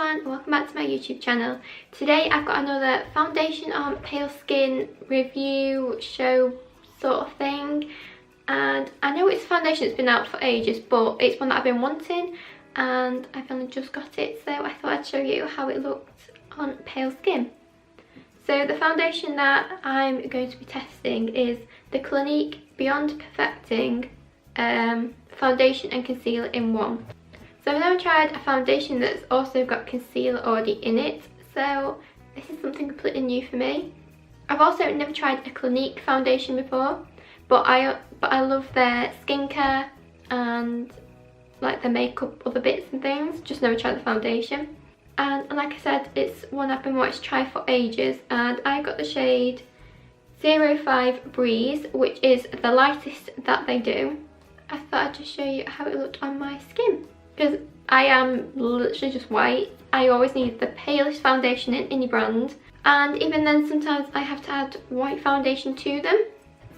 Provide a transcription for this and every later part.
everyone, welcome back to my YouTube channel. Today I've got another foundation on pale skin review show sort of thing, and I know it's a foundation that's been out for ages, but it's one that I've been wanting and I finally just got it, so I thought I'd show you how it looked on pale skin. So the foundation that I'm going to be testing is the Clinique Beyond Perfecting foundation and concealer in one. So I've never tried a foundation that's also got concealer already in it, so this is something completely new for me. I've also never tried a Clinique foundation before, but I love their skincare and like their makeup, other bits and things. Just never tried the foundation. And like I said, it's one I've been wanting to try for ages, and I got the shade 05 Breeze, which is the lightest that they do. I thought I'd just show you how it looked on my skin, because I am literally just white. I always need the palest foundation in any brand, and even then sometimes I have to add white foundation to them.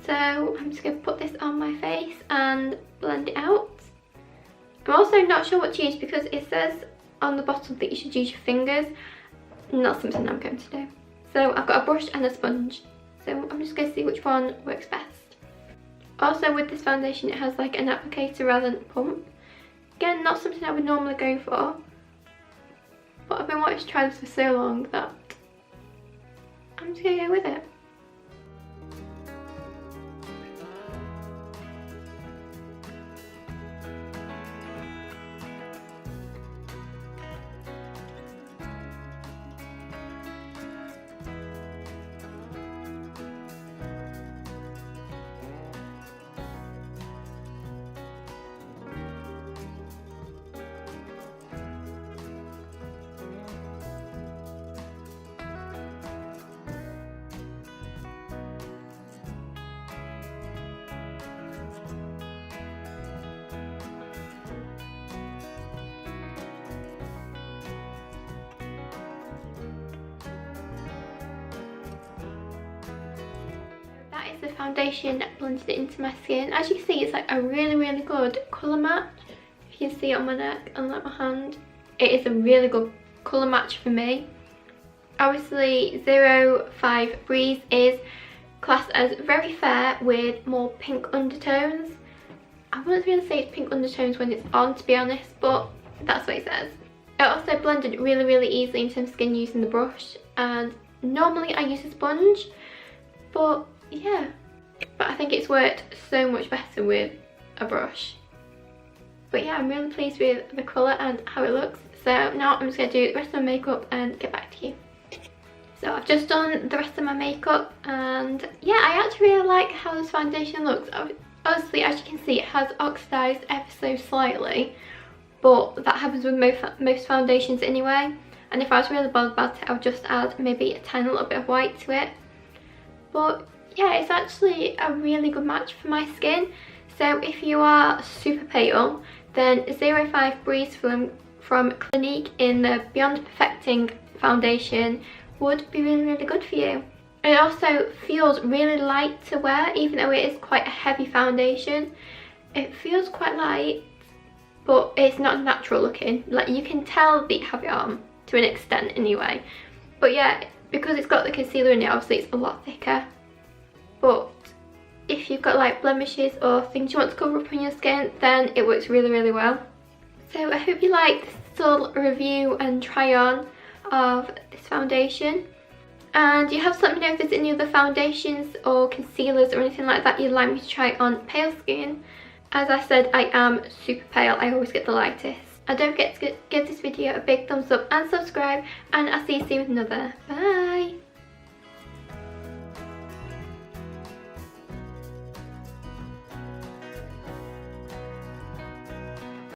So I'm just going to put this on my face and blend it out. I'm also not sure what to use because it says on the bottle that you should use your fingers. Not something I'm going to do. So I've got a brush and a sponge, so I'm just going to see which one works best. Also with this foundation, it has like an applicator rather than a pump. Again, not something I would normally go for, but I've been wanting to try this for so long that I'm just going to go with it. Is the foundation blended into my skin. As you can see, it's like a really good colour match. If you can see it on my neck and like my hand, it is a really good colour match for me. Obviously 05 Breeze is classed as very fair with more pink undertones. I wouldn't really say it's pink undertones when it's on, to be honest, but that's what it says. It also blended really easily into my skin using the brush, and normally I use a sponge, but yeah, but I think it's worked so much better with a brush. But yeah, I'm really pleased with the colour and how it looks. So now I'm just going to do the rest of my makeup and get back to you. So I've just done the rest of my makeup, and yeah, I actually really like how this foundation looks. Obviously, as you can see, it has oxidized ever so slightly, but that happens with most foundations anyway. And if I was really bothered about it, I would just add maybe a tiny little bit of white to it. But yeah, it's actually a really good match for my skin. So if you are super pale, then 05 Breeze from Clinique in the Beyond Perfecting foundation would be really good for you. It also feels really light to wear, even though it is quite a heavy foundation. It feels quite light, but it's not natural looking. Like, you can tell that you have it on to an extent anyway. But yeah, because it's got the concealer in it, obviously it's a lot thicker. But if you've got like blemishes or things you want to cover up on your skin, then it works really well. So I hope you liked this little review and try on of this foundation. And you have to let me know if there's any other foundations or concealers or anything like that you'd like me to try on pale skin. As I said, I am super pale. I always get the lightest. And don't forget to give this video a big thumbs up and subscribe, and I'll see you soon with another. Bye!